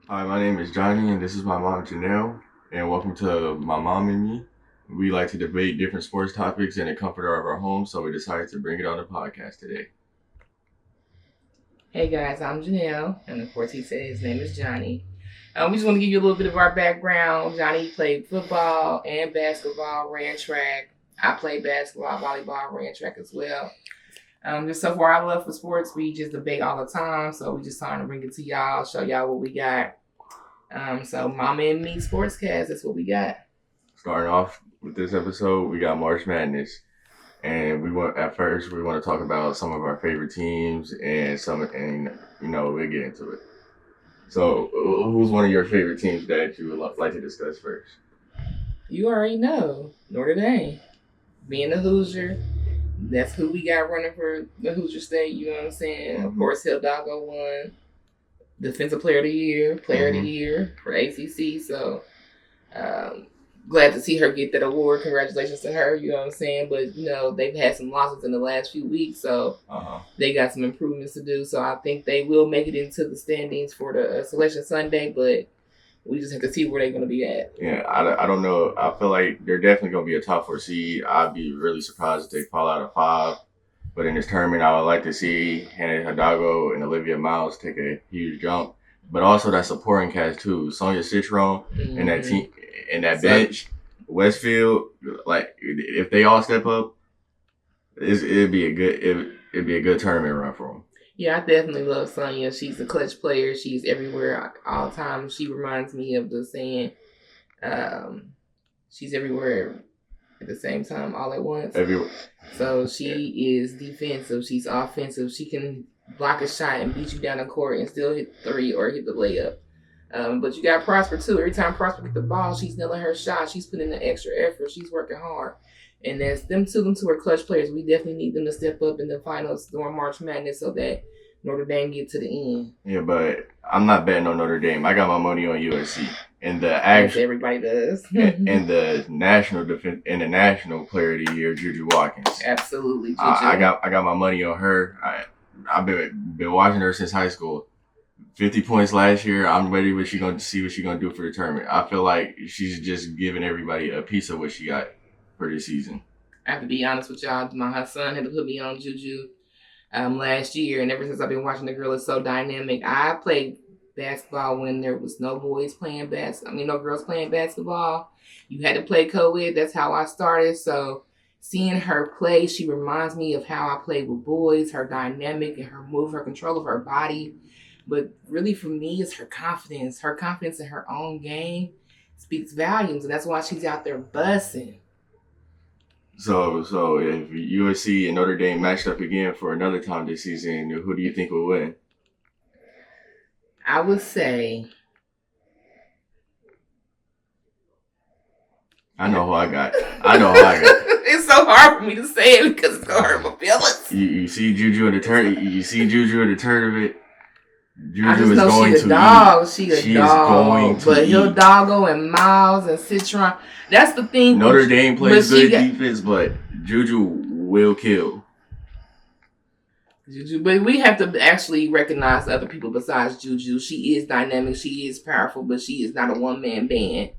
Hi, my name is Johnny, and this is my mom, Janelle, and welcome to My Mom and Me. We like to debate different sports topics in the comfort of our home, so we decided to bring it on the podcast today. Hey guys, I'm Janelle, and of course he said his name is Johnny. We just want to give you a little bit of our background. Johnny played football and basketball, ran track. I played basketball, volleyball, ran track as well. Just so far, I love for sports. We just debate all the time, so we just trying to bring it to y'all, show y'all what we got. So Mama and Me Sportscast, that's what we got. Starting off with this episode, we got March Madness, and we want to talk about some of our favorite teams and we'll get into it. So, who's one of your favorite teams that you would like to discuss first? You already know Notre Dame, being a Hoosier. That's who we got running for the Hoosier State. You know what I'm saying? Of course, Hidalgo won Defensive Player of the Year, Player of the Year for ACC. So glad to see her get that award. Congratulations to her. You know what I'm saying? But they've had some losses in the last few weeks, so they got some improvements to do. So I think they will make it into the standings for the Selection Sunday, but we just have to see where they're going to be at. Yeah, I don't know. I feel like they're definitely going to be a top four seed. I'd be really surprised if they fall out of five. But in this tournament, I would like to see Hannah Hidalgo and Olivia Miles take a huge jump. But also that supporting cast too. Sonia Citron and that team and that bench, Westfield. Like if they all step up, it'd be a good tournament run for them. Yeah, I definitely love Sonya. She's a clutch player. She's everywhere all the time. She reminds me of the saying, she's everywhere at the same time all at once. Everywhere. So she is defensive. She's offensive. She can block a shot and beat you down the court and still hit the three or hit the layup. But you got Prosper too. Every time Prosper gets the ball, she's nailing her shot. She's putting in the extra effort. She's working hard. And that's them two are clutch players. We definitely need them to step up in the finals during March Madness so that Notre Dame get to the end. Yeah, but I'm not betting on Notre Dame. I got my money on USC. And the everybody does. and the national player of the year, Juju Watkins. Absolutely, Juju. I got my money on her. I've been watching her since high school. 50 points last year. I'm ready to see what she's gonna do for the tournament. I feel like she's just giving everybody a piece of what she got for this season. I have to be honest with y'all. My son had to put me on Juju last year, and ever since I've been watching the girl, is so dynamic. I played basketball when there was no girls playing basketball. You had to play co-ed. That's how I started. So seeing her play, she reminds me of how I played with boys, her dynamic and her move, her control of her body. But really for me, it's her confidence. Her confidence in her own game speaks volumes, and that's why she's out there bussing. So if USC and Notre Dame matched up again for another time this season, who do you think will win? I would say. I know who I got. It's so hard for me to say it because it's gonna hurt my feelings. You see Juju in the tournament. Juju is going to dog. She's a dog. But Hidalgo and Miles and Citron. That's the thing. Notre Dame plays good defense, but Juju will kill. Juju, but we have to actually recognize other people besides Juju. She is dynamic. She is powerful, but she is not a one-man band.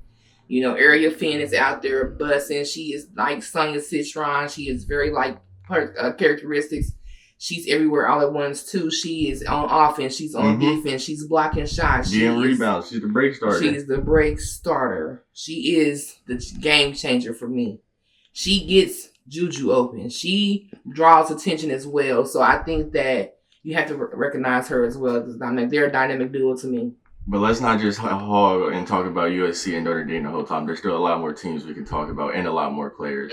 Area Finn is out there bussing. She is like Sonia Citron. She is very like her characteristics. She's everywhere all at once too. She is on offense. She's on defense. She's blocking shots. Getting rebounds. She's the break starter. She's the break starter. She is the game changer for me. She gets Juju open. She draws attention as well. So I think that you have to recognize her as well. They're a dynamic duo to me. But let's not just hog and talk about USC and Notre Dame the whole time. There's still a lot more teams we can talk about and a lot more players.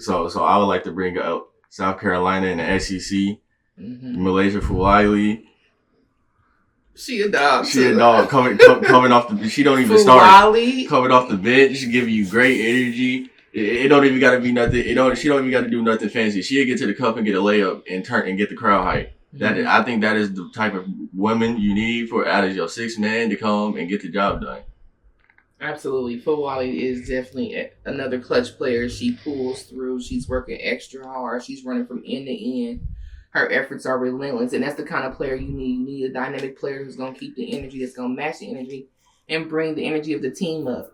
So I would like to bring up South Carolina in the SEC. Malaysia Fulali. She a dog. She a dog coming off the. She don't even start. Coming off the bench, she giving you great energy. It don't even got to be nothing. She don't even got to do nothing fancy. She'll get to the cup and get a layup and turn and get the crowd hype. I think that is the type of woman you need for out of your 6 man to come and get the job done. Absolutely. Fulali is definitely another clutch player. She pulls through. She's working extra hard. She's running from end to end. her efforts are relentless, and that's the kind of player you need. You need a dynamic player who's going to keep the energy, that's going to match the energy, and bring the energy of the team up.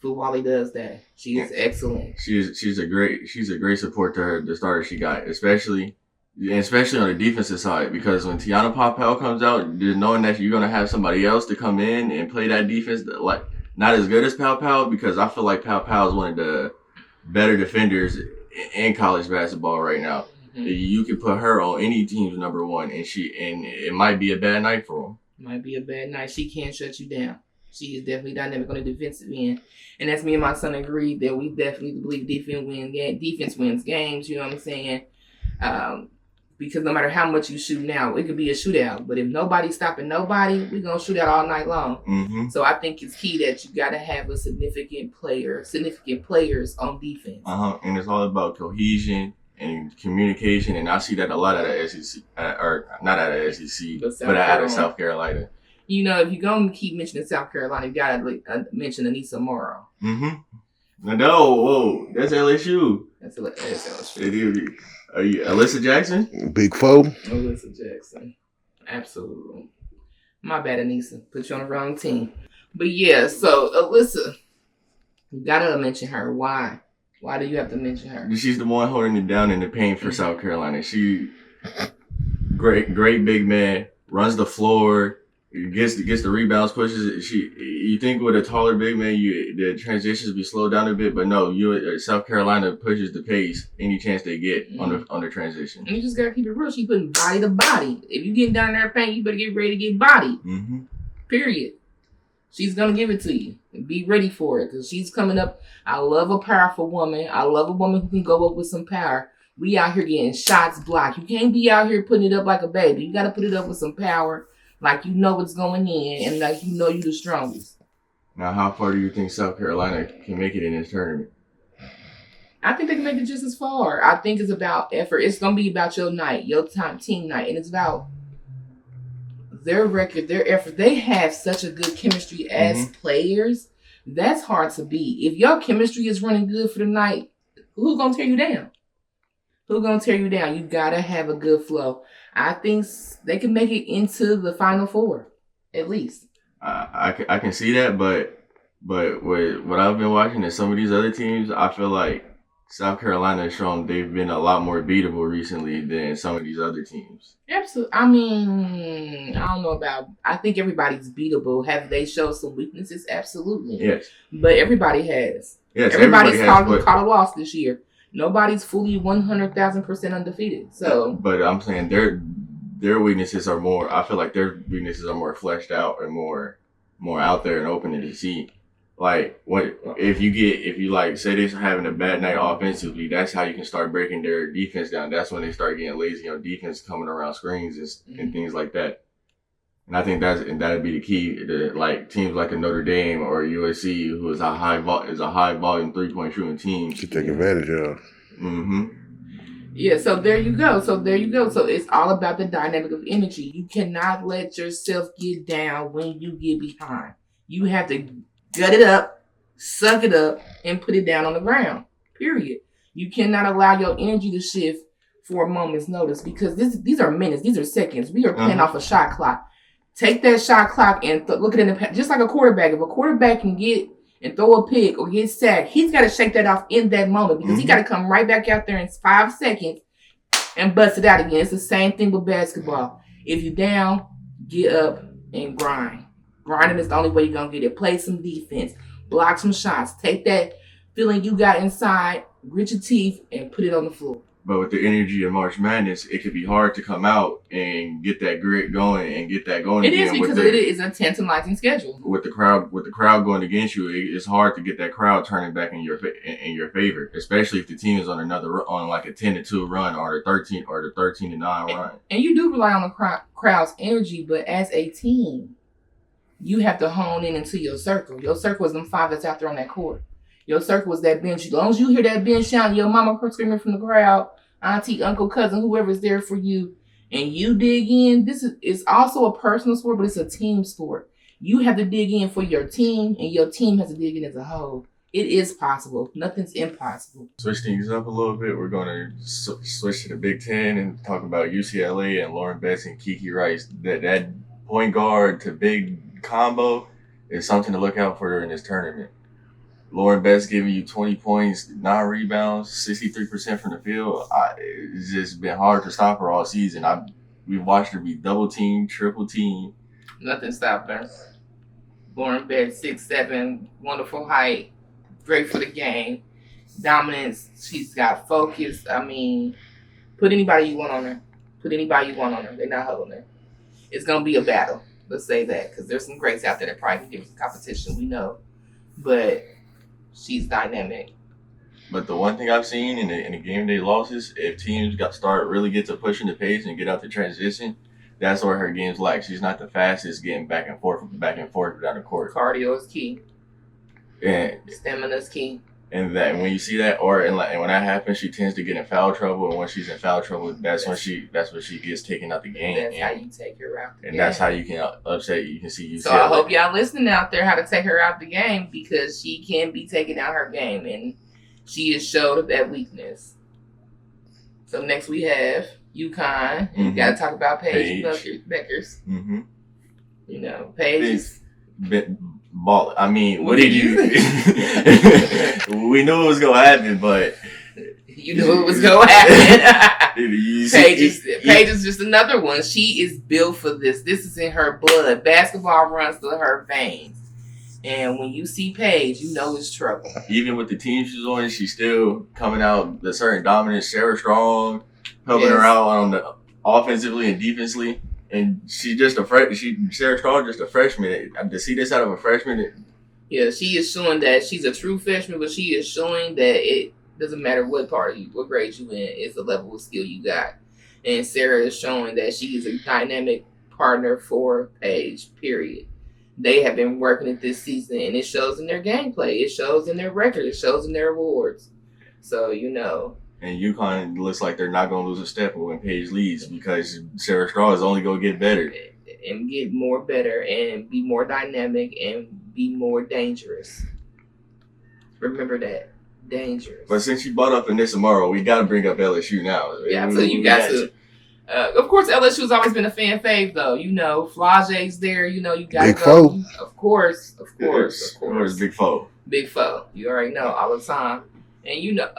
Fuwale does that. She is excellent. She's a great support to her, the starter she got, especially on the defensive side, because when Tiana Papel comes out, just knowing that you're gonna have somebody else to come in and play that defense, like not as good as Papel, because I feel like Papel is one of the better defenders in college basketball right now. Mm-hmm. You can put her on any team's number one, and it might be a bad night for them. Might be a bad night. She can't shut you down. She is definitely dynamic on the defensive end. And that's me and my son agreed that we definitely believe defense wins games, you know what I'm saying? Because no matter how much you shoot now, it could be a shootout. But if nobody's stopping nobody, we're going to shoot out all night long. Mm-hmm. So I think it's key that you got to have a significant players on defense. And it's all about cohesion and communication. And I see that a lot out of SEC, or not out of SEC, but out of South Carolina. You know, if you're going to keep mentioning South Carolina, you got to mention Anissa Morrow. Mm-hmm. No, whoa, that's LSU. That's LSU. Are you Alyssa Jackson? Big foe. Alyssa Jackson. Absolutely. My bad, Anissa. Put you on the wrong team. But yeah, so Alyssa, you got to mention her. Why? Why do you have to mention her? She's the one holding it down in the paint for South Carolina. She, great big man, runs the floor. Gets the rebounds, pushes. You think with a taller big man, the transitions be slowed down a bit, but no, South Carolina pushes the pace any chance they get on the transition. And you just gotta keep it real. She putting body to body. If you getting down there paint, you better get ready to get bodied. Mm-hmm. Period. She's gonna give it to you. Be ready for it, because she's coming up. I love a powerful woman. I love a woman who can go up with some power. We out here getting shots blocked. You can't be out here putting it up like a baby. You gotta put it up with some power. Like you know what's going in, and like you know you're the strongest. Now, how far do you think South Carolina can make it in this tournament? I think they can make it just as far. I think it's about effort. It's going to be about your night, your team night, and it's about their record, their effort. They have such a good chemistry as players. That's hard to beat. If your chemistry is running good for the night, who's going to tear you down? Who's going to tear you down? You got to have a good flow. I think they can make it into the Final Four, at least. I can see that, but with what I've been watching and some of these other teams, I feel like South Carolina has shown they've been a lot more beatable recently than some of these other teams. Absolutely. I mean, I don't know about. I think everybody's beatable. Have they showed some weaknesses? Absolutely. Yes. But everybody has. Yes. Everybody's caught a loss this year. Nobody's fully 100,000% undefeated. So, but I'm saying their weaknesses are more. I feel like their weaknesses are more fleshed out and more out there and open to see. Like what if you like say they're having a bad night offensively, that's how you can start breaking their defense down. That's when they start getting lazy on defense, coming around screens and things like that. And I think that'd be the key to like teams like a Notre Dame or USC, who is a high volume 3-point shooting team, to take advantage of. Mm-hmm. Yeah, so there you go. So it's all about the dynamic of energy. You cannot let yourself get down when you get behind. You have to gut it up, suck it up, and put it down on the ground. Period. You cannot allow your energy to shift for a moment's notice, because these are minutes, these are seconds. We are playing off a shot clock. Take that shot clock and look at it in the just like a quarterback. If a quarterback can get and throw a pick or get sacked, he's got to shake that off in that moment, because he got to come right back out there in 5 seconds and bust it out again. It's the same thing with basketball. If you're down, get up and grind. Grinding is the only way you're going to get it. Play some defense. Block some shots. Take that feeling you got inside, grit your teeth, and put it on the floor. But with the energy of March Madness, it could be hard to come out and get that grit going and get that going. It is, because it is a tantalizing schedule. With the crowd going against you, it's hard to get that crowd turning back in your favor, especially if the team is on like a 10-2 run or the 13-9 run. And you do rely on the crowd's energy, but as a team, you have to hone in into your circle. Your circle is them 5 that's out there on that court. Your circle is that bench. As long as you hear that bench shouting, your mama screaming from the crowd, auntie, uncle, cousin, whoever's there for you, and you dig in, it's also a personal sport, but it's a team sport. You have to dig in for your team, and your team has to dig in as a whole. It is possible. Nothing's impossible. Switch things up a little bit. We're going to switch to the Big Ten and talk about UCLA and Lauren Betts and Kiki Rice. That point guard to big combo is something to look out for during this tournament. Lauren Betts giving you 20 points, 9 rebounds, 63% from the field. It's just been hard to stop her all season. We've watched her be double teamed, triple teamed. Nothing stopped her. Lauren Betts, 6'7", wonderful height, great for the game, dominance. She's got focus. I mean, put anybody you want on her. Put anybody you want on her. They're not holding her. It's gonna be a battle. Let's say that, because there's some greats out there that probably can give some competition. We know, but she's dynamic. But the one thing I've seen in the game day losses, if teams really get to pushing the pace and get out the transition, that's where her game's like. She's not the fastest getting back and forth down the court. Cardio is key. And Stamina is key. And when you see that, and when that happens, she tends to get in foul trouble. And when she's in foul trouble, that's when she gets taken out the game. That's how you take her out the game. And that's how you can upset. You can see UCLA. So I hope y'all listening out there how to take her out the game, because she can be taking out her game, and she has showed that weakness. So next we have UConn. Mm-hmm. You got to talk about Paige Bueckers. Mm-hmm. You know, Paige is ball. I mean, what did you? We knew it was gonna happen, but you knew it was gonna happen. Paige is just another one. She is built for this. This is in her blood. Basketball runs through her veins. And when you see Paige, you know it's trouble. Even with the team she's on, she's still coming out the certain dominance. Sarah Strong helping her out on the offensively and defensively. And she's just Sarah Strong, just a freshman. To see this out of a freshman. Yeah, she is showing that she's a true freshman, but she is showing that it doesn't matter what grade you in, it's the level of skill you got. And Sarah is showing that she is a dynamic partner for Paige, period. They have been working it this season, and it shows in their gameplay. It shows in their record. It shows in their awards. So, you know. And UConn looks like they're not going to lose a step when Paige leaves, because Sarah Strong is only going to get better. And get more better and be more dynamic and be more dangerous. Remember that. Dangerous. But since you brought up Anissa Morrow, we got to bring up LSU now. Yeah, so you got to. Of course, LSU's always been a fan fave, though. You know, Flage's there. You know, you got to go. Foe. Of course. Big foe. Big foe. You already know all the time. And you know,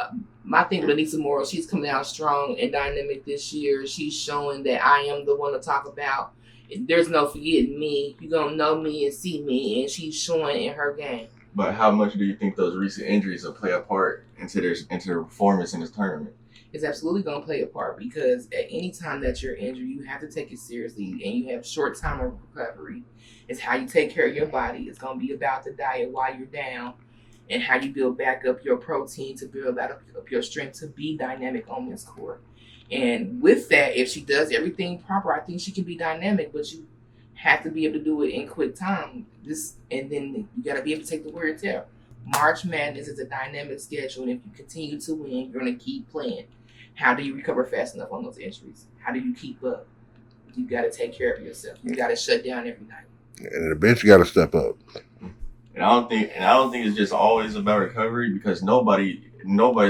my thing with Anissa Morrow, she's coming out strong and dynamic this year. She's showing that I am the one to talk about. There's no forgetting me. You're going to know me and see me. And she's showing in her game. But how much do you think those recent injuries will play a part into their performance in this tournament? It's absolutely going to play a part, because at any time that you're injured, you have to take it seriously, and you have short time of recovery. It's how you take care of your body. It's going to be about the diet while you're down, and how you build back up your protein to build back up your strength to be dynamic on this court. And with that, if she does everything proper, I think she can be dynamic, but you have to be able to do it in quick time. And then you got to be able to take the wear and tear. March Madness is a dynamic schedule, and if you continue to win, you're going to keep playing. How do you recover fast enough on those injuries? How do you keep up? You got to take care of yourself. You got to shut down every night. And the bench got to step up. And I don't think it's just always about recovery, because nobody's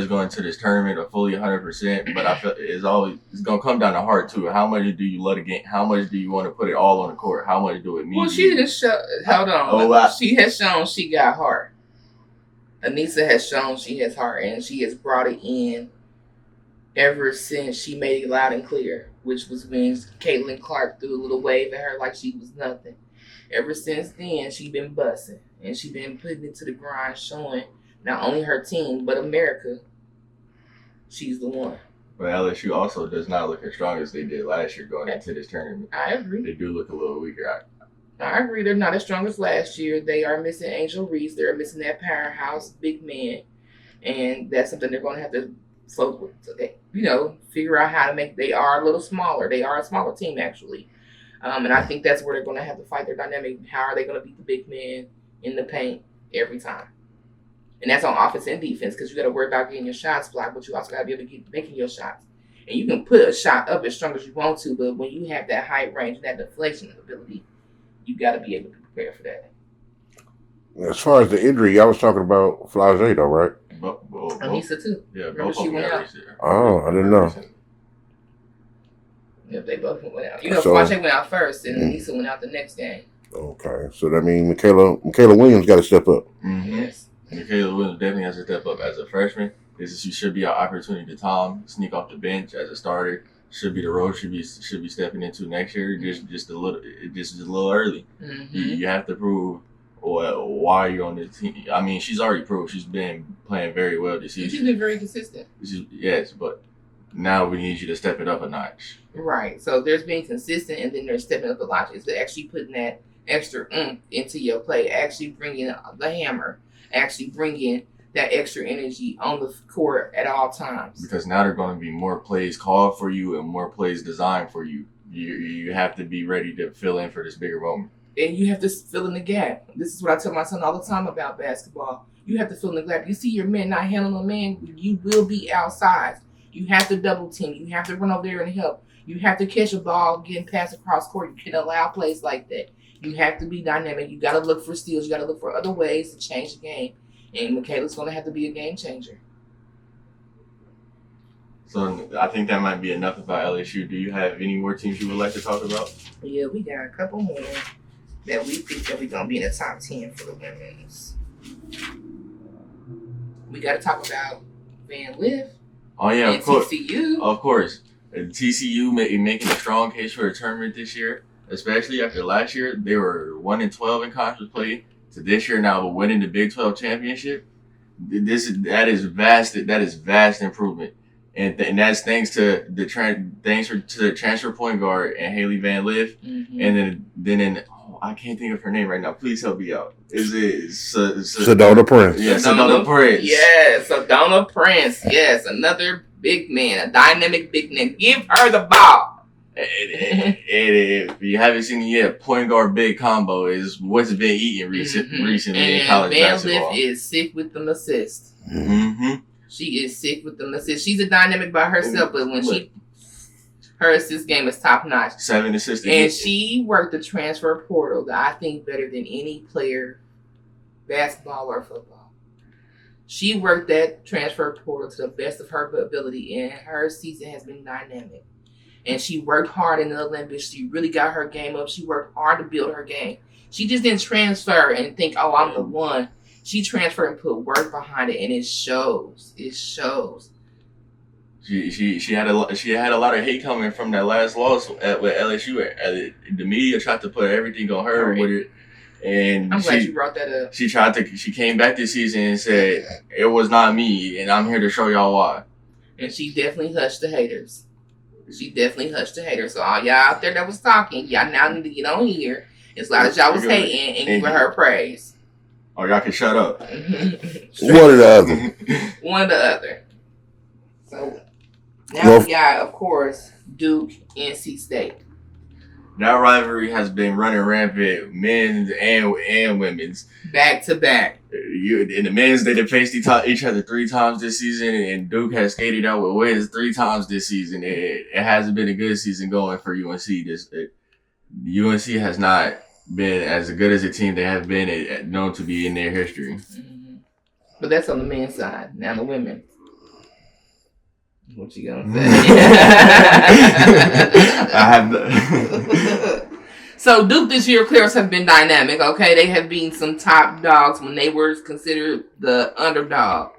going to this tournament a fully 100%. But I feel it's going to come down to heart too. How much do you let a game? How much do you want to put it all on the court? How much do it mean? Well, she just hold on. She has shown she got heart. Anissa has shown she has heart, and she has brought it in ever since she made it loud and clear, which was when Caitlin Clark threw a little wave at her like she was nothing. Ever since then, she been busting, and she been putting it to the grind, showing not only her team, but America, she's the one. But LSU also does not look as strong as they did last year going into this tournament. I agree. They do look a little weaker. I agree. They're not as strong as last year. They are missing Angel Reese. They're missing that powerhouse big man. And that's something they're going to have to figure out how to make. They are a little smaller. They are a smaller team, actually. And I think that's where they're going to have to fight their dynamic. How are they going to beat the big man in the paint every time? And that's on offense and defense, because you got to worry about getting your shots blocked, but you also got to be able to keep making your shots. And you can put a shot up as strong as you want to, but when you have that height range and that deflection ability, you got to be able to prepare for that. As far as the injury, I was talking about Flage though, right? Anissa too. Yeah, Remember both she of them went got out? recent. Oh, I didn't know. Yep, they both went out. You know, So- Flage went out first, and Anissa went out the next game. Okay, so that means Michaela Williams got to step up. Mm-hmm. Yes. Michaela Williams definitely has to step up as a freshman. She should be an opportunity to sneak off the bench as a starter. Should be the role should be stepping into next year. Just a little early. Mm-hmm. You have to prove why you're on this team. I mean, she's already proved she's been playing very well this season. She's been very consistent. Yes, but now we need you to step it up a notch. Right. So there's being consistent, and then there's stepping up the notch. It's actually putting that extra into your play, actually bringing the hammer, actually bringing that extra energy on the court at all times. Because now there are going to be more plays called for you and more plays designed for you. You have to be ready to fill in for this bigger moment. And you have to fill in the gap. This is what I tell my son all the time about basketball. You have to fill in the gap. You see your men not handling a man, you will be outside. You have to double team. You have to run over there and help. You have to catch a ball getting passed across court. You can't allow plays like that. You have to be dynamic. You got to look for steals. You got to look for other ways to change the game. And Michaela's going to have to be a game changer. So I think that might be enough about LSU. Do you have any more teams you would like to talk about? Yeah, we got a couple more that we think that we're going to be in the top 10 for the women's. We got to talk about Van Lith. Oh, yeah, and of course. TCU. Of course. TCU making a strong case for a tournament this year, especially after last year. They were 1-12 in conference play. To this year now, winning the Big 12 championship. That is vast improvement, and that's thanks to the transfer point guard and Haley Van Lith, and then I can't think of her name right now. Please help me out. Is it Sedona Prince? Yeah, Sedona Prince. Yes, Sedona Prince. Yes, another big man, a dynamic big man. Give her the ball. And if you haven't seen it yet, point guard big combo is what's been eating recently in college basketball. Van Lith is sick with them assists. Mm-hmm. She is sick with them assists. She's a dynamic by herself, but when her assist game is top notch. 7 assists. And she worked the transfer portal, I think, better than any player, basketball or football. She worked that transfer portal to the best of her ability, and her season has been dynamic. And she worked hard in the Olympics. She really got her game up. She worked hard to build her game. She just didn't transfer and think, oh, I'm the one. She transferred and put work behind it, and it shows. It shows. She had a lot of hate coming from that last loss with LSU. The media tried to put everything on her with it, and I'm glad you brought that up. She came back this season and said it was not me, and I'm here to show y'all why. And she definitely hushed the haters. So all y'all out there that was talking, y'all now need to get on here. As loud as y'all was hating and giving her praise. Or y'all can shut up. One or the other. One or the other. So now we got, of course, Duke, NC State. That rivalry has been running rampant, men's and women's. Back to back. In the men's, they faced each other 3 times this season, and Duke has skated out with wins 3 times this season. It hasn't been a good season going for UNC. UNC has not been as good as a team they have been known to be in their history. Mm-hmm. But that's on the men's side. Now the women. What you gonna say? I have the. So Duke this year players have been dynamic. Okay, they have beaten some top dogs when they were considered the underdog.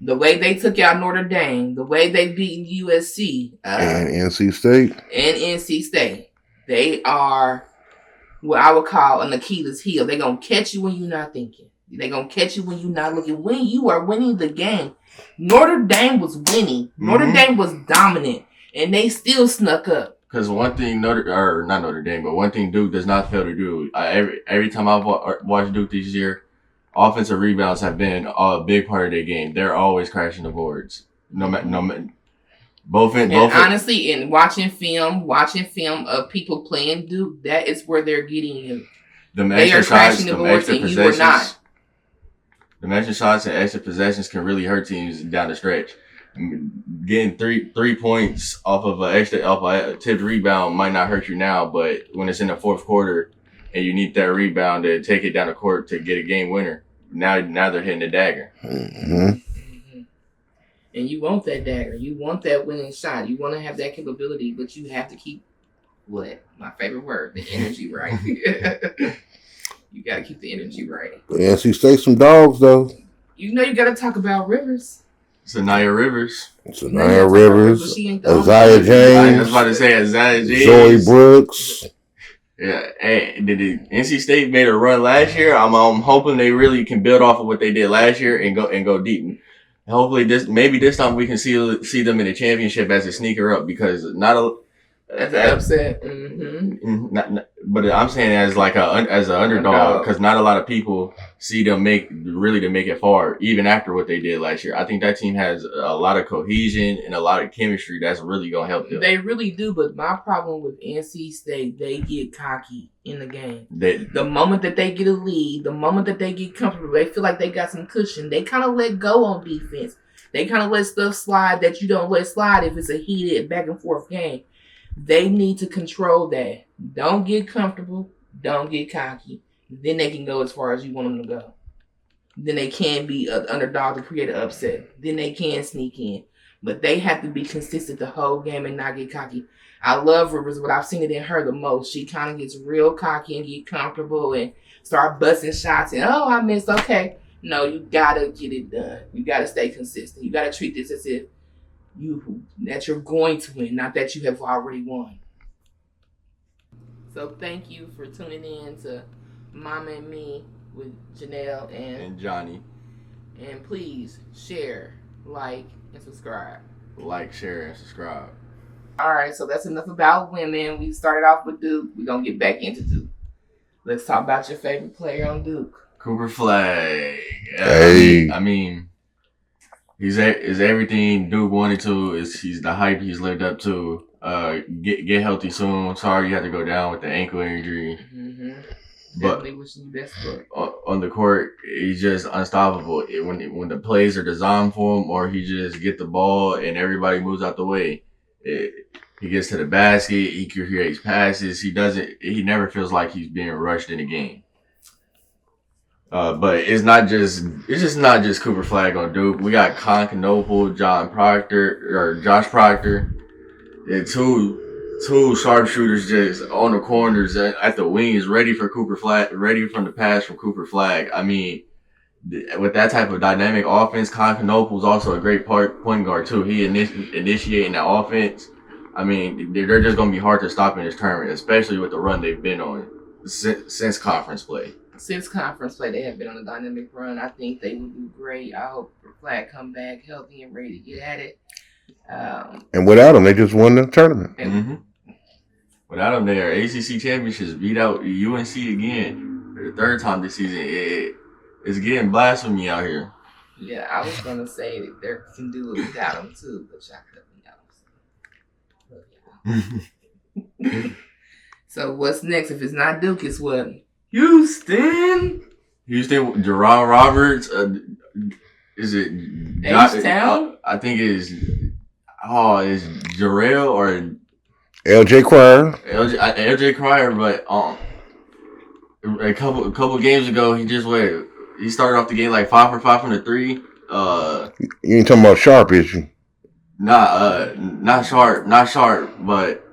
The way they took out Notre Dame, the way they beaten USC and NC State, they are what I would call an Achilles heel. They're gonna catch you when you're not thinking. They're gonna catch you when you're not looking. When you are winning the game, Notre Dame was winning. Mm-hmm. Notre Dame was dominant, and they still snuck up. Because one thing one thing Duke does not fail to do. Every time I've watched Duke this year, offensive rebounds have been a big part of their game. They're always crashing the boards. Honestly, in watching film of people playing Duke, that is where they're getting him. They are crashing the boards, and you are not. The extra shots and extra possessions can really hurt teams down the stretch. Getting three points off of a tipped rebound might not hurt you now, but when it's in the fourth quarter, and you need that rebound to take it down the court to get a game winner. Now they're hitting the dagger. And you want that dagger. You want that winning shot. You want to have that capability, but you have to keep my favorite word, the energy right. You got to keep the energy right. NC State some dogs though. You know you got to talk about Rivers. Sanaya Rivers. Sanaya Rivers. Isaiah I was James. about to say Isaiah James. Zoe Brooks. Yeah, hey, did NC State made a run last year? I'm hoping they really can build off of what they did last year and go deep. And hopefully this time we can see them in the championship as a sneaker up because as an upset. But I'm saying as an underdog because not a lot of people see them make it far even after what they did last year. I think that team has a lot of cohesion and a lot of chemistry that's really gonna help them. They really do, but my problem with NC State, they get cocky in the game. The moment that they get a lead, the moment that they get comfortable, they feel like they got some cushion. They kind of let go on defense. They kind of let stuff slide that you don't let slide if it's a heated back and forth game. They need to control that. Don't get comfortable. Don't get cocky. Then they can go as far as you want them to go. Then they can be an underdog to create an upset. Then they can sneak in. But they have to be consistent the whole game and not get cocky. I love Rivers, but I've seen it in her the most. She kind of gets real cocky and get comfortable and start busting shots. And, I missed. Okay. No, you got to get it done. You got to stay consistent. You got to treat this as if that you're going to win, not that you have already won. So thank you for tuning in to Mama and Me with Janelle and Johnny. And please share, like, and subscribe. Like, share, and subscribe. All right, so that's enough about women. We started off with Duke. We're going to get back into Duke. Let's talk about your favorite player on Duke. Cooper Flag. Hey. I mean is everything Duke wanted to. He's the hype he's lived up to. Get healthy soon. Sorry you had to go down with the ankle injury. But definitely wishing you best luck. On the court, he's just unstoppable. When the plays are designed for him, or he just get the ball and everybody moves out the way. He gets to the basket. He creates passes. He never feels like he's being rushed in a game. But it's just not just Cooper Flag on Duke. We got Con Knoble, Josh Proctor, and two sharpshooters just on the corners at the wings, ready for Cooper Flag, ready from the pass from Cooper Flag. I mean, with that type of dynamic offense, Con Knoble is also a great point guard too. He initiating that offense. I mean, they're just gonna be hard to stop in this tournament, especially with the run they've been on since conference play. Since conference play, they have been on a dynamic run. I think they will do great. I hope Flag come back healthy and ready to get at it. And without him, they just won the tournament. Without him, their ACC championships beat out UNC again for the third time this season. It's getting blasphemy out here. Yeah, I was gonna say that they can do it without him too, but y'all cut me out. So what's next? If it's not Duke, it's what? Houston, Jerron Roberts. Is it H-Town? I think it's is Jarrell or LJ Cryer. LJ Cryer, but a couple games ago he started off the game like 5 for 5 from the three. You ain't talking about Sharp, is you? Not Sharp, but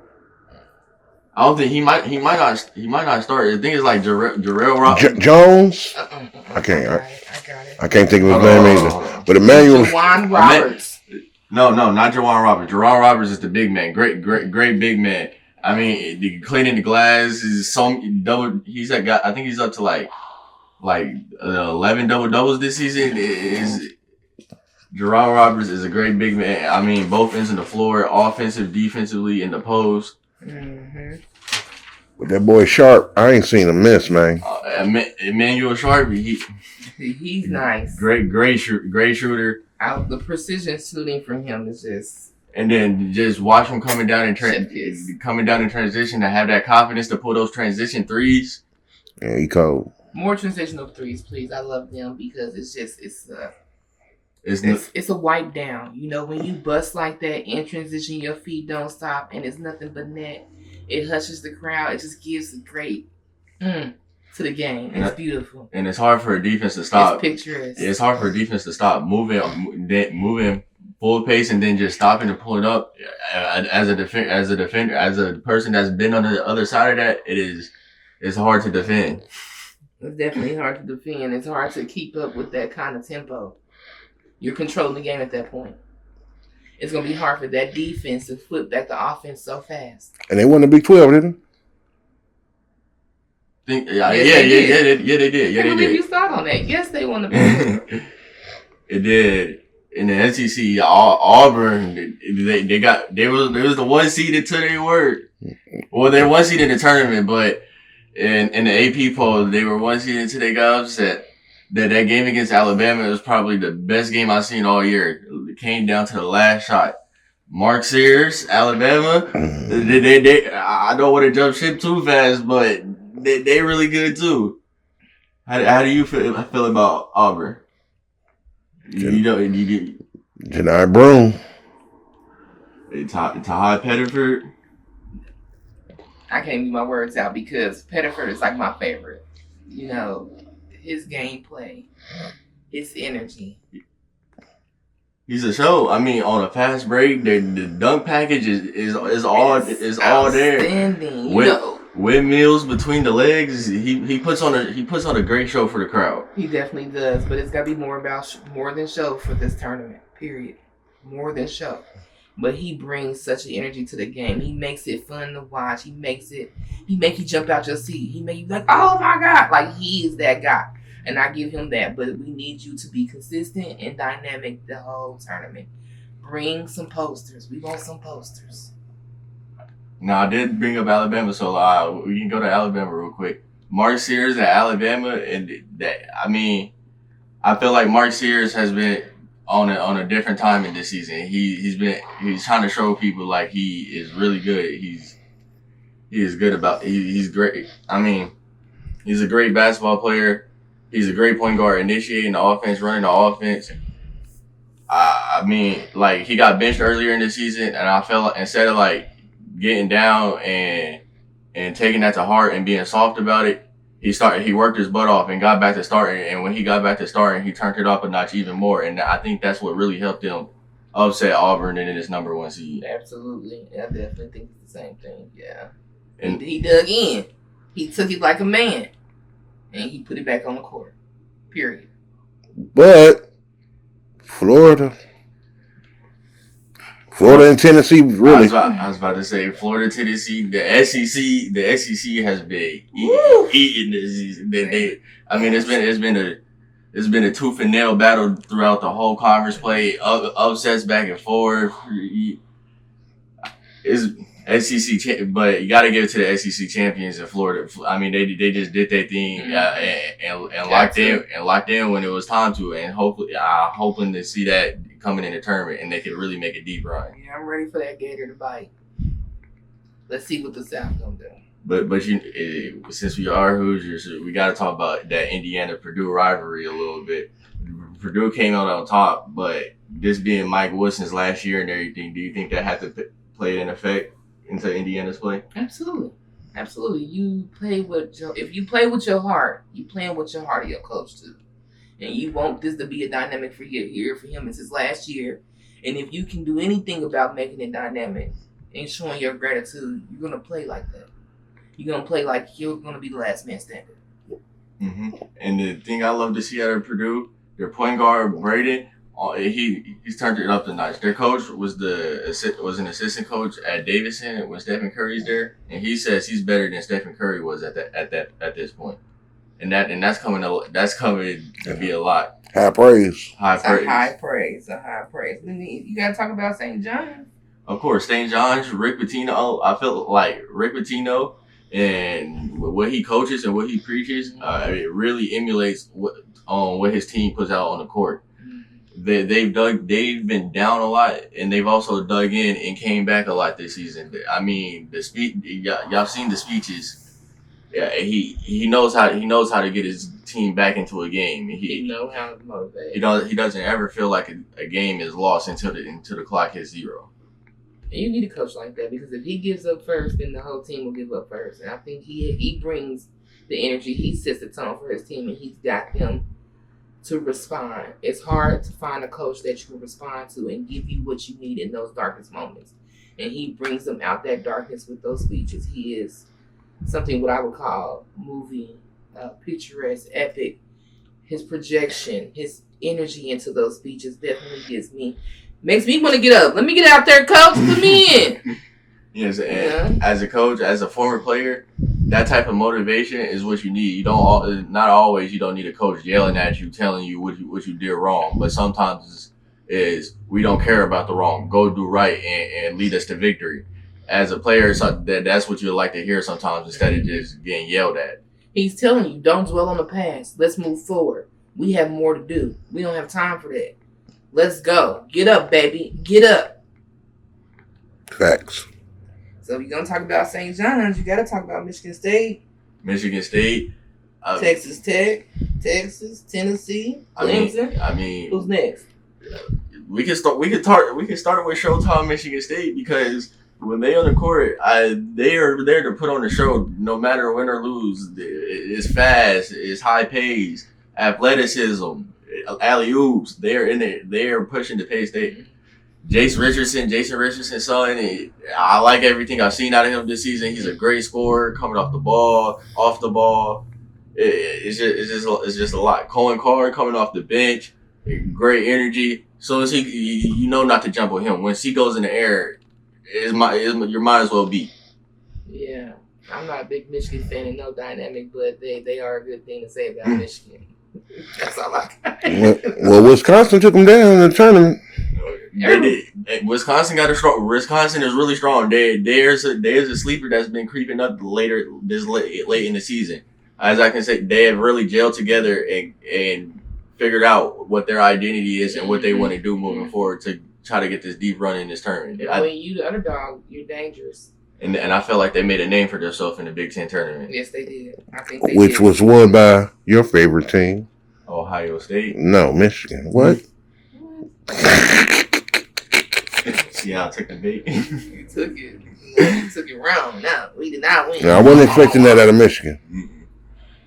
I don't think he might not start. I think it's like Jarrell Roberts. Jones. I got it. I can't think of his name either. But Emmanuel Juwan Roberts. No, not Jerron Roberts. Jerron Roberts is the big man. Great big man. I mean, the cleaning the glass is so double. I think he's up to like 11 double doubles this season. Jerron Roberts is a great big man. I mean, both ends of the floor, offensive, defensively, in the post. With that boy Sharp, I ain't seen him miss, man. Emmanuel Sharp, he's nice. Great shooter. The precision shooting from him is just. And then just watch him coming down in transition to have that confidence to pull those transition threes. Yeah, he cold. More transitional threes, please. I love them because it's a wipe down. You know, when you bust like that in transition, your feet don't stop, and it's nothing but net. It hushes the crowd. It just gives a great To the game. It's beautiful. And it's hard for a defense to stop. It's picturesque. It's hard for a defense to stop moving full pace and then just stopping to pull it up. As a defender, as a person that's been on the other side of that, it's hard to defend. It's definitely hard to defend. It's hard to keep up with that kind of tempo. You're controlling the game at that point. It's going to be hard for that defense to flip back the offense so fast. And they won the Big 12, didn't they? They did. I can't believe you start on that. Yes, they won the Big 12. It did. In the SEC, Auburn, they was the one seed until they were. Well, they're one seed in the tournament, but in the AP poll, they were one seed until they got upset. That game against Alabama was probably the best game I've seen all year. It came down to the last shot. Mark Sears, Alabama, I don't want to jump ship too fast, but they really good too. How do you feel about Auburn? You Janai Broome. Tahai Pettiford. I can't get my words out because Pettiford is like my favorite. You know, his gameplay, his energy. He's a show. I mean, on a fast break, the dunk package is all there. Windmills between the legs. He puts on a great show for the crowd. He definitely does, but it's got to be more than show for this tournament. Period. More than show. But he brings such an energy to the game. He makes it fun to watch. He make you jump out your seat. He make you like, oh my God, like he is that guy. And I give him that. But we need you to be consistent and dynamic the whole tournament. Bring some posters. We want some posters. Now, I did bring up Alabama, so we can go to Alabama real quick. Mark Sears at Alabama, and I feel like Mark Sears has been on a different time in this season. He's trying to show people like he is really good. He's great. I mean, he's a great basketball player. He's a great point guard, initiating the offense, running the offense. I mean, like he got benched earlier in the season, and I felt instead of like getting down and taking that to heart and being soft about it, he worked his butt off and got back to starting. And when he got back to starting, he turned it up a notch even more. And I think that's what really helped him upset Auburn and in his number one seed. Absolutely. I definitely think it's the same thing. Yeah. And he dug in. He took it like a man. And he put it back on the court. Period. But Florida and Tennessee really. I was about to say Florida, Tennessee, the SEC has been eating this season. It's been a tooth and nail battle throughout the whole conference play. Upsets back and forth. It's SEC, but you got to give it to the SEC champions in Florida. I mean, they just did their thing and locked in when it was time to, and hopefully, hoping to see that coming in the tournament and they can really make a deep run. Yeah, I'm ready for that gator to bite. Let's see what the South gonna do. But since we are Hoosiers, we got to talk about that Indiana-Purdue rivalry a little bit. Purdue came out on top, but this being Mike Wilson's last year and everything, do you think that had to play an effect into Indiana's play? Absolutely. If you play with your heart, you playing with your heart of your coach too. And you want this to be a dynamic for him. It's his last year. And if you can do anything about making it dynamic and showing your gratitude, you're going to play like that. You're going to play like you're going to be the last man standing. Mm-hmm. And the thing I love to see out of Purdue, their point guard, Braden, he's turned it up a notch. Their coach was an assistant coach at Davidson when Stephen Curry's there. And he says he's better than Stephen Curry was at this point. And that's coming to be a lot. High praise. A high praise. You gotta talk about St. John's. Of course, St. John's, Rick Pitino. I feel like Rick Pitino and what he coaches and what he preaches, it really emulates what his team puts out on the court. Mm-hmm. They've been down a lot, and they've also dug in and came back a lot this season. I mean, y'all seen the speeches. Yeah, he knows how to get his team back into a game. He knows how to motivate. He doesn't ever feel like a game is lost until the clock hits zero. And you need a coach like that because if he gives up first, then the whole team will give up first. And I think he brings the energy. He sets the tone for his team, and he's got them to respond. It's hard to find a coach that you can respond to and give you what you need in those darkest moments. And he brings them out that darkness with those speeches. He is something what I would call movie, picturesque, epic. His projection, his energy into those speeches definitely makes me want to get up. Let me get out there, coach. Put me in. Yes, and as a coach, as a former player, that type of motivation is what you need. You don't not always you don't need a coach yelling at you, telling you what you did wrong, but sometimes is we don't care about the wrong. Go do right and lead us to victory. As a player, that's what you like to hear sometimes instead of just getting yelled at. He's telling you, don't dwell on the past. Let's move forward. We have more to do. We don't have time for that. Let's go. Get up, baby. Get up. Facts. So if you're going to talk about St. John's, you got to talk about Michigan State. Michigan State. Texas Tech. Texas. Tennessee. Clemson. I mean, who's next? We can start with Showtime Michigan State because when they on the court, they are there to put on the show no matter win or lose. It's fast. It's high pace. Athleticism. Alley-oops. They're in there. They're pushing the pace. Jason Richardson, son. I like everything I've seen out of him this season. He's a great scorer, coming off the ball, off the ball. It's just a lot. Cohen Carr coming off the bench, great energy. So as you know not to jump on him. Once he goes in the air, you might as well be. Yeah, I'm not a big Michigan fan and no dynamic, but they are a good thing to say about Michigan. That's all I got. Well, Wisconsin took them down in the tournament. Wisconsin Wisconsin is really strong. There's a sleeper that's been creeping up late in the season. As I can say, they have really gelled together and figured out what their identity is and what they want to do moving forward to try to get this deep run in this tournament. When you the underdog, you're dangerous. And I felt like they made a name for themselves in the Big Ten tournament. Yes, they did. I think which was won by your favorite team, Ohio State. No, Michigan. What? See how I took the bait? You took it. You took it wrong. No, we did not win. No, I wasn't expecting that out of Michigan.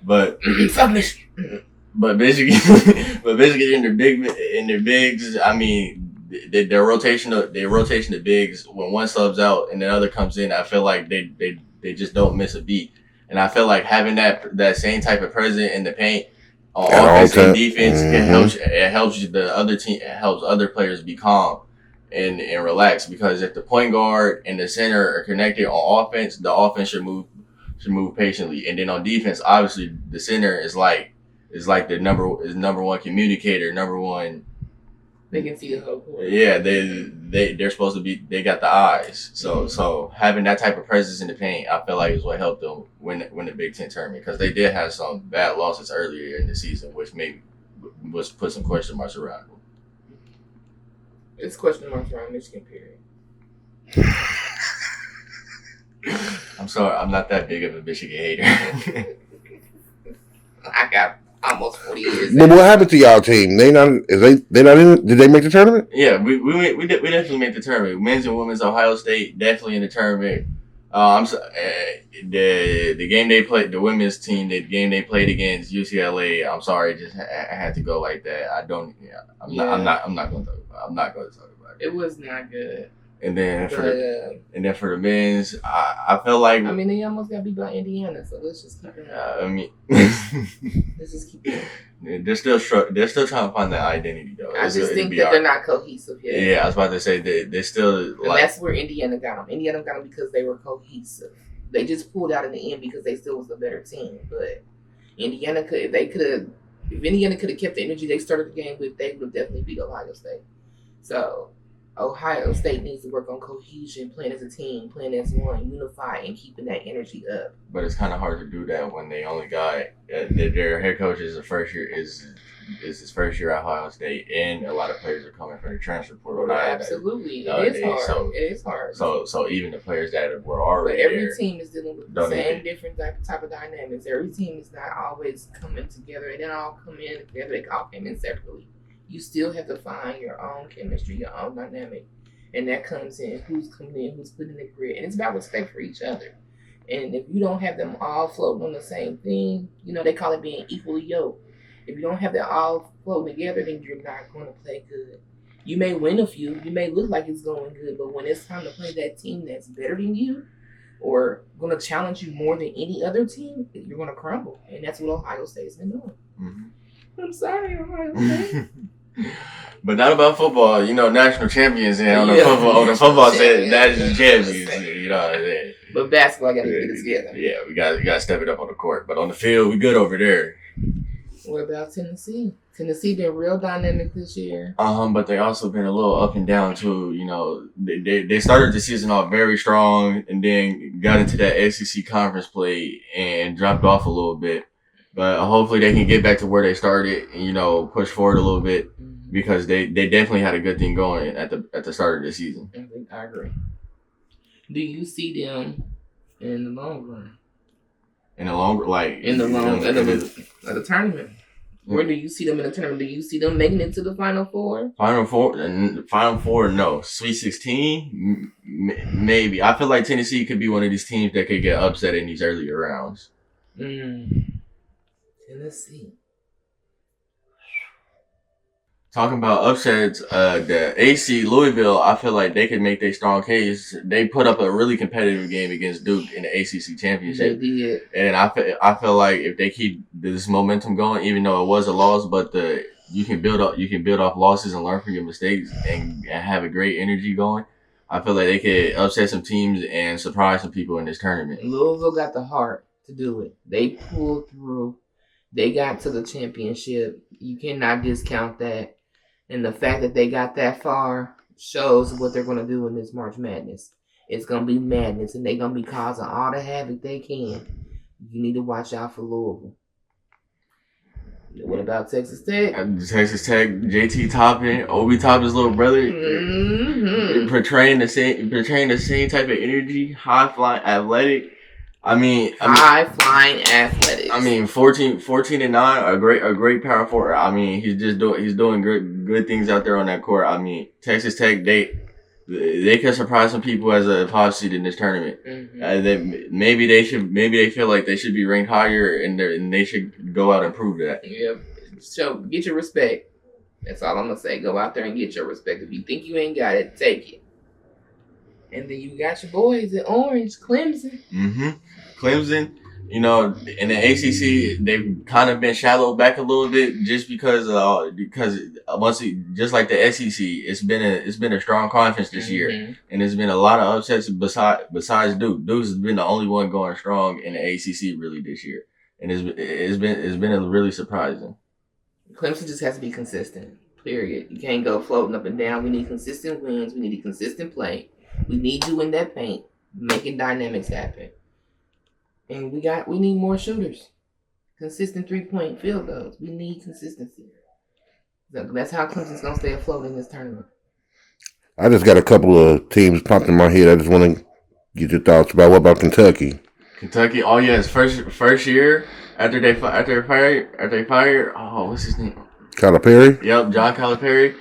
But fuck Michigan. But Michigan in their bigs. I mean, their rotation of bigs when one subs out and the other comes in. I feel like they just don't miss a beat. And I feel like having that same type of presence in the paint on offense and defense it helps the other team. It helps other players be calm and relax, because if the point guard and the center are connected on offense, the offense should move patiently. And then on defense, obviously the center is like the number one communicator, number one. They can see the whole court. Yeah, they're supposed to be. They got the eyes. So having that type of presence in the paint, I feel like is what helped them win the Big Ten tournament, because they did have some bad losses earlier in the season, which was put some question marks around them. It's question marks around Michigan, period. I'm sorry, I'm not that big of a Michigan hater. I got almost 40 years. But what happened to y'all team? They not in? Did they make the tournament? Yeah, we definitely made the tournament. Men's and women's, Ohio State definitely in the tournament. The game they played, the women's team, the game they played against UCLA. I'm sorry, I had to go like that. I'm not going to talk about it. It was not good. And then for the men's, I feel like they almost got beat by Indiana, so let's just keep it. Let's just keep it. They're still trying to find that identity though. I just think that they're not cohesive yet. Yeah, I was about to say they're still. And that's where Indiana got them. Indiana got them because they were cohesive. They just pulled out in the end because they still was the better team. But Indiana if Indiana could have kept the energy they started the game with, they would have definitely beat Ohio State. So Ohio State needs to work on cohesion, playing as a team, playing as one, unified, and keeping that energy up. But it's kind of hard to do that when they only got their head coach is his first year at Ohio State, and a lot of players are coming from the transfer portal. Absolutely, it is hard. So even the players that were already but every team is dealing with the same different type of dynamics. Every team is not always coming together. They don't all come in together. They all came in separately. You still have to find your own chemistry, your own dynamic. And that comes in who's coming in, who's putting the grit. And it's about respect for each other. And if you don't have them all floating on the same thing, they call it being equally yoked. If you don't have them all floating together, then you're not going to play good. You may win a few, you may look like it's going good, but when it's time to play that team that's better than you or going to challenge you more than any other team, you're going to crumble. And that's what Ohio State's been doing. Mm-hmm. I'm sorry, Ohio State. But not about football, national champions and on the football side, national champions, But basketball got to get it together. Yeah, we got to step it up on the court. But on the field, we good over there. What about Tennessee? Tennessee been real dynamic this year. But they also been a little up and down too. They started the season off very strong and then got into that SEC conference play and dropped off a little bit. But hopefully they can get back to where they started and, push forward a little bit because they definitely had a good thing going at the start of the season. I agree. Do you see them in the long run? In the long, at the tournament. Where do you see them in the tournament? Do you see them making it to the Final Four? Final Four, no. Sweet 16, maybe. I feel like Tennessee could be one of these teams that could get upset in these earlier rounds. Tennessee. Talking about upsets, the AC Louisville, I feel like they could make their strong case. They put up a really competitive game against Duke in the ACC championship. They did. And I feel like if they keep this momentum going, even though it was a loss, but you can build off losses and learn from your mistakes and have a great energy going. I feel like they could upset some teams and surprise some people in this tournament. Louisville got the heart to do it. They pulled through. They got to the championship. You cannot discount that. And the fact that they got that far shows what they're going to do in this March Madness. It's going to be madness, and they're going to be causing all the havoc they can. You need to watch out for Louisville. What about Texas Tech? Texas Tech, JT Toppin, Obi Toppin's little brother, portraying the same type of energy, high flying, athletic. High flying athletics. 14 and 9, a great power forward. He's doing good things out there on that court. Texas Tech, they can surprise some people as a 5 seed in this tournament. Maybe they feel like they should be ranked higher and they should go out and prove that. Yeah. So get your respect. That's all I'm gonna say. Go out there and get your respect. If you think you ain't got it, take it. And then you got your boys in Orange, Clemson. Clemson, in the ACC, they've kind of been shallowed back a little bit just because just like the SEC, it's been a strong conference this year, and there's been a lot of upsets besides Duke. Duke's been the only one going strong in the ACC really this year, and it's been really surprising. Clemson just has to be consistent. Period. You can't go floating up and down. We need consistent wins. We need a consistent play. We need you in that paint, making dynamics happen. And we need more shooters. Consistent 3-point field goals. We need consistency. So that's how Clemson's going to stay afloat in this tournament. I just got a couple of teams popped in my head. I just want to get your thoughts about. What about Kentucky? Kentucky, oh yes, first year after they fired. Oh, what's his name? Calipari? Yep, John Calipari.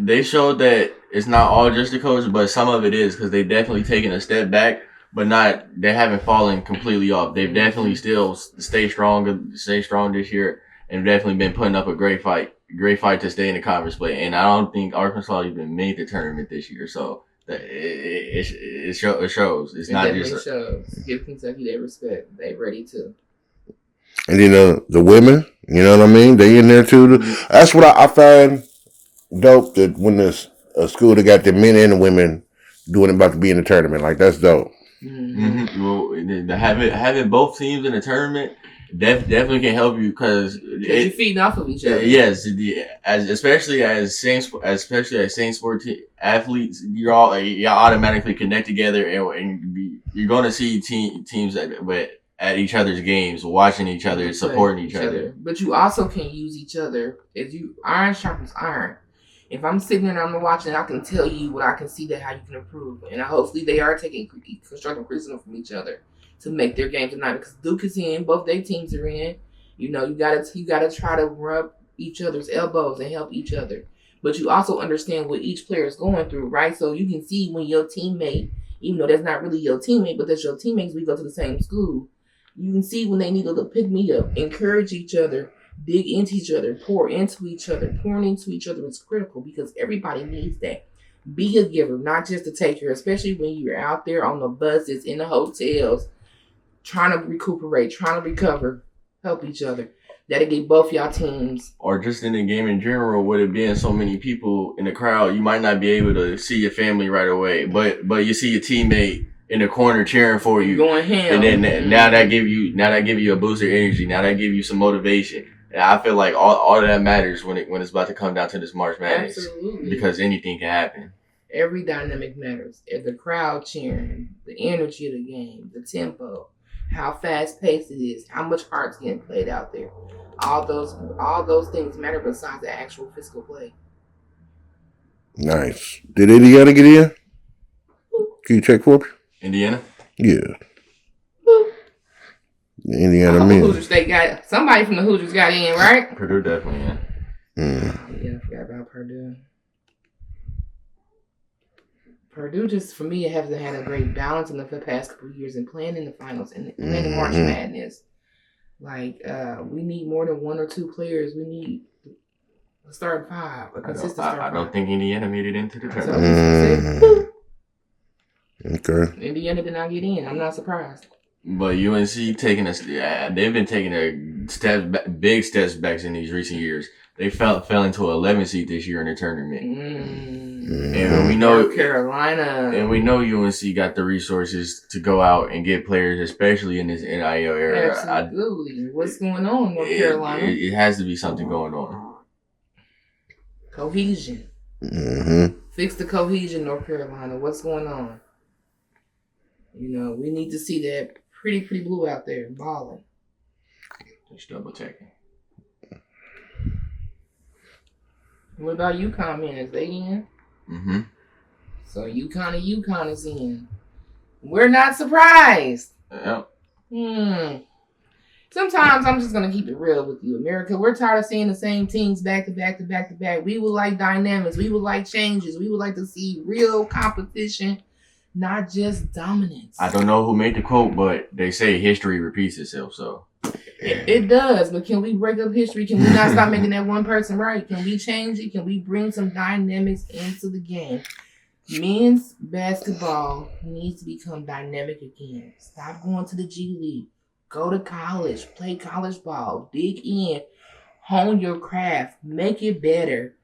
They showed that it's not all just the coach, but some of it is because they've definitely taken a step back, but they haven't fallen completely off. They've definitely still stay strong this year, and definitely been putting up a great fight to stay in the conference play. And I don't think Arkansas even made the tournament this year, so it shows. It not just shows. Give Kentucky their respect. They ready to. And the women, you know what I mean? They in there too. That's what I find dope, that when there's a school that got the men and the women doing about to be in the tournament, like that's dope. Well, having both teams in the tournament definitely can help you because you're feeding off of each other. Yes, especially as Saint Sport athletes, you're automatically connect together, and you're going to see teams at each other's games, watching each other, supporting each other. But you also can use each other as iron sharpens iron. If I'm sitting there and I'm watching, I can tell you what I can see that how you can improve. And hopefully they are taking constructive criticism from each other to make their game tonight. Because Duke is in, both their teams are in. You gotta try to rub each other's elbows and help each other. But you also understand what each player is going through, right? So you can see when your teammate even though that's not really your teammate, but that's your teammates. We go to the same school. You can see when they need a little pick me up, encourage each other, dig into each other, pour into each other. Pouring into each other is critical because everybody needs that. Be a giver, not just a taker, especially when you're out there on the buses, in the hotels, trying to recuperate, trying to recover. Help each other. That'll get both y'all teams. Or just in the game in general, with it being so many people in the crowd, you might not be able to see your family right away, but you see your teammate in the corner cheering for you, going ham. And then now that give you a boost of energy. Now that give you some motivation. And I feel like all of that matters when it's about to come down to this March Madness. Absolutely. Because anything can happen. Every dynamic matters. The crowd cheering, the energy of the game, the tempo, how fast paced it is, how much heart's getting played out there. All those things matter besides the actual physical play. Nice. Did Indiana get in? Can you check for me? Indiana? Yeah. Indiana men. Hoosiers, somebody from the Hoosiers got in, right? Purdue definitely, yeah. Yeah, I forgot about Purdue. Purdue just, for me, hasn't had a great balance in the past couple of years in playing in the finals and playing in March Madness. Like, we need more than one or two players. We need a starting five, a consistent starting five. I don't think Indiana made it into the tournament. Okay. Indiana did not get in. I'm not surprised. But UNC they've been taking big steps back in these recent years. They fell into an 11 seed this year in the tournament. And we know North Carolina. And we know UNC got the resources to go out and get players, especially in this NIL era. Absolutely. What's going on, North Carolina? It has to be something going on. Cohesion. Fix the cohesion, North Carolina. What's going on? We need to see that pretty blue out there balling. Just double checking. What about UConn, man? Is they in? So UConn is in. We're not surprised. Yep. Sometimes I'm just gonna keep it real with you, America. We're tired of seeing the same teams back to back to back to back. We would like dynamics. We would like changes. We would like to see real competition, not just dominance. I don't know who made the quote, but they say history repeats itself. So it does. But can we break up history? Can we not stop making that one person right? Can we change it? Can we bring some dynamics into the game? Men's basketball needs to become dynamic again. Stop going to the G League. Go to college. Play college ball. Dig in. Hone your craft. Make it better.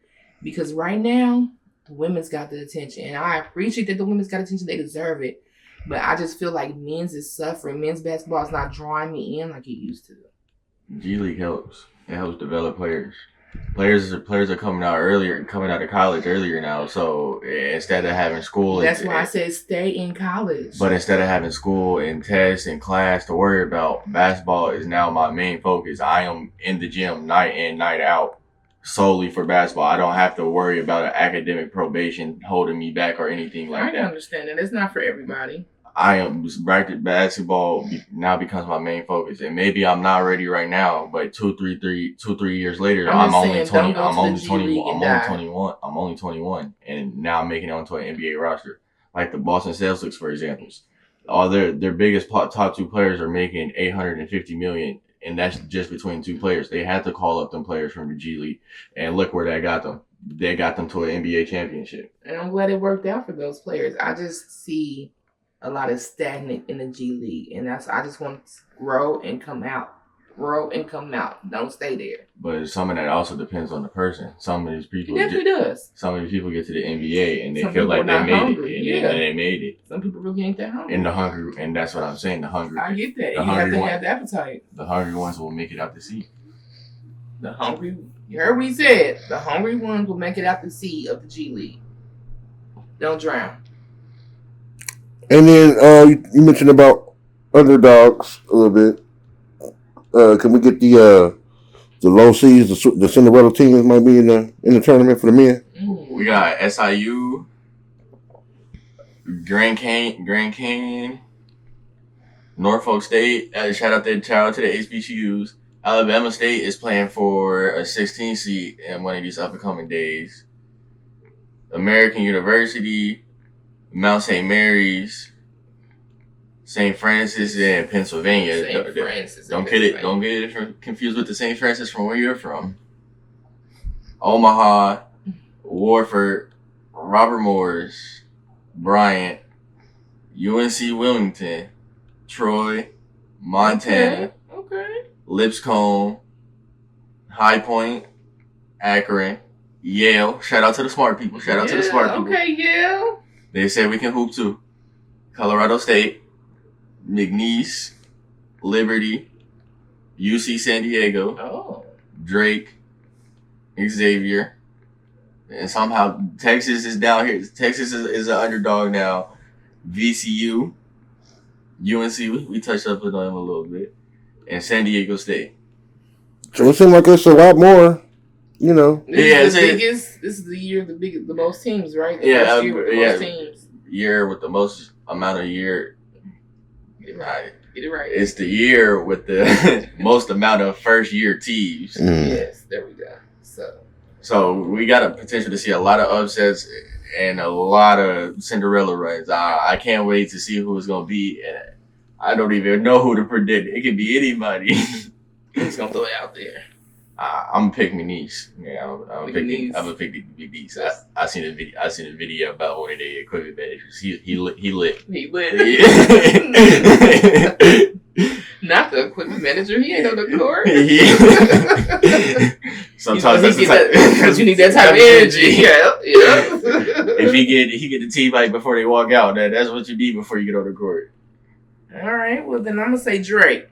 Because right now, the women's got the attention. And I appreciate that the women's got attention. They deserve it. But I just feel like men's is suffering. Men's basketball is not drawing me in like it used to. G League helps. It helps develop players. Players are coming out of college earlier now. So instead of having school, that's why I said stay in college. But instead of having school and tests and class to worry about, basketball is now my main focus. I am in the gym night in, night out, solely for basketball. I don't have to worry about an academic probation holding me back or anything like that. I understand that. It's not for everybody. I am basketball now becomes my main focus, and maybe I'm not ready right now, but 2-3 years later, I'm only 21, and now I'm making it onto an NBA roster, like the Boston Celtics, for example. All their biggest top two players are making $850 million, and that's just between two players. They had to call up them players from the G League, and look where that got them. They got them to an NBA championship, and I'm glad it worked out for those players. I just see a lot of stagnant in the G League, and I just want to grow and come out. Don't stay there. But some of that also depends on the person. Some of these people, it definitely does. Some of these people get to the NBA and they feel like they made it, and they made it. Some people really ain't that hungry. And that's what I'm saying. The hungry. I get that. You have to have the appetite. The hungry ones will make it out the sea. You heard what he said. The hungry ones will make it out the sea of the G League. Don't drown. And then you mentioned about underdogs a little bit. Can we get the low seeds, the Cinderella teams might be in the tournament for the men? We got SIU, Grand Canyon, Norfolk State. Shout out to the HBCUs. Alabama State is playing for a 16 seed in one of these up and coming days. American University, Mount St. Mary's, St. Francis in Pennsylvania. St. Francis. Don't get it confused with the St. Francis from where you're from. Omaha, Warford, Robert Morris, Bryant, UNC Wilmington, Troy, Montana, Okay. Lipscomb, High Point, Akron, Yale. Shout out to the smart people. Shout out to the smart people. Okay, Yale. They said we can hoop too. Colorado State, McNeese, Liberty, UC San Diego, Oh. Drake, Xavier, and somehow Texas is down here. Texas is an underdog now. VCU, UNC, we touched up on them a little bit, and San Diego State. So it seems like it's a lot more, you know. This is the year of the most teams, right? The first year with the most teams. Year with the most amount of year. Get it right. It's the year with the most amount of first year teams. Yes, there we go. So we got a potential to see a lot of upsets and a lot of Cinderella runs. I can't wait to see who it's gonna be. And I don't even know who to predict. It could be anybody. He's gonna throw it out there. I'm gonna pick McNeese. Yeah, I'm gonna pick McNeese. I seen a video about one of the equipment managers. He lit. He lit. Not the equipment manager. He ain't on the court. Sometimes that's the type. Because you need that type of energy. Yeah. If he get the tea bite before they walk out, that's what you need before you get on the court. All right. Well, then I'm gonna say Drake.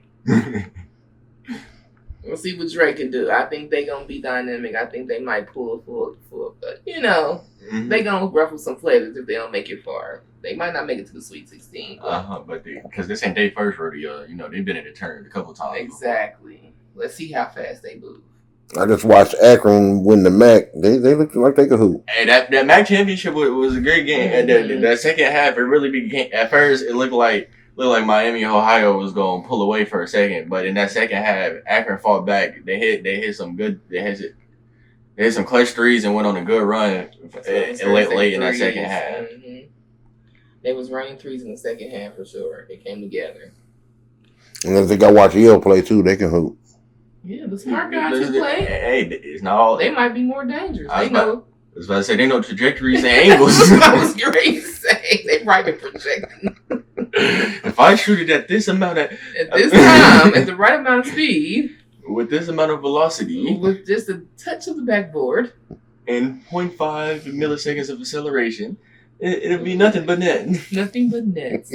We'll see what Drake can do. I think they gonna be dynamic. I think they might pull a full, but they gonna ruffle some feathers if they don't make it far. They might not make it to the Sweet 16. But because this ain't their first rodeo, they've been in the tournament a couple times. Exactly. Before. Let's see how fast they move. I just watched Akron win the MAC. They looked like they could hoop. Hey, that MAC championship was a great game. Mm-hmm. And that second half, it really became. At first, it looked like Miami, Ohio was going to pull away for a second, but in that second half, Akron fought back. They hit some some clutch threes and went on a good run late in that second half. Mm-hmm. They was running threes in the second half for sure. They came together. And if they got to watch Yale play too, they can hoop. Yeah, the smart guys who play. Hey, it's not all. They might be more dangerous. I was about to say they know trajectories and angles. I was great to say they probably projecting. If I shoot it at this amount at this time, at the right amount of speed, with this amount of velocity, with just a touch of the backboard, and 0.5 milliseconds of acceleration, it'll be nothing but net. Nothing but nets.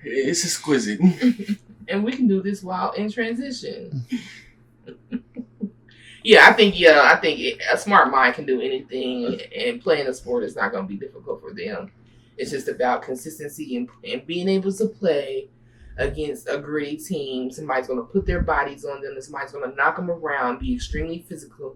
It's exquisite. And we can do this while in transition. I think a smart mind can do anything, and playing a sport is not going to be difficult for them. It's just about consistency and being able to play against a gritty team. Somebody's going to put their bodies on them. Somebody's going to knock them around, be extremely physical.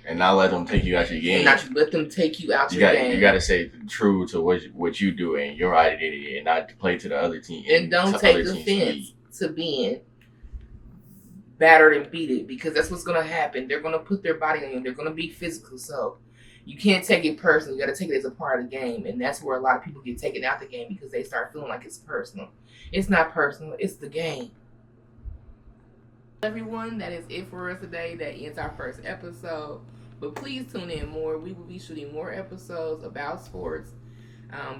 And not let them take you out your game. And not let them take you out your game. You got to stay true to what you do and your identity, and not play to the other team. And don't take offense to being battered and beaten, because that's what's going to happen. They're going to put their body on you. They're going to be physical. So you can't take it personal. You got to take it as a part of the game. And that's where a lot of people get taken out the game, because they start feeling like it's personal. It's not personal. It's the game. Everyone, that is it for us today. That ends our first episode. But please tune in more. We will be shooting more episodes about sports.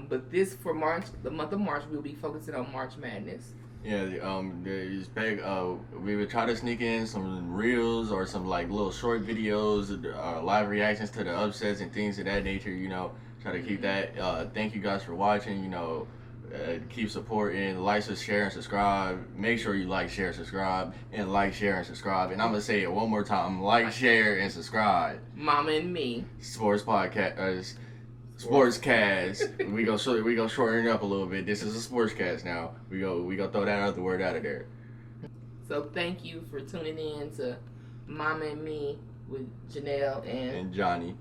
But this, for March, the month of March, we'll be focusing on March Madness. Yeah, we would try to sneak in some reels or some little short videos, live reactions to the upsets and things of that nature. Try to keep that. Thank you guys for watching. Keep supporting, like, share, and subscribe. Make sure you like, share, subscribe, and like, share, and subscribe. And I'm gonna say it one more time: like, share, and subscribe. Mama and me. Sports podcast. Sportscast. we go shorten it up a little bit. This is a sportscast now. We go throw that other word out of there. So thank you for tuning in to Mama and Me with Janelle and Johnny.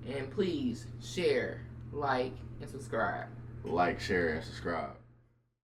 And please share, like, and subscribe. Like, share, and subscribe.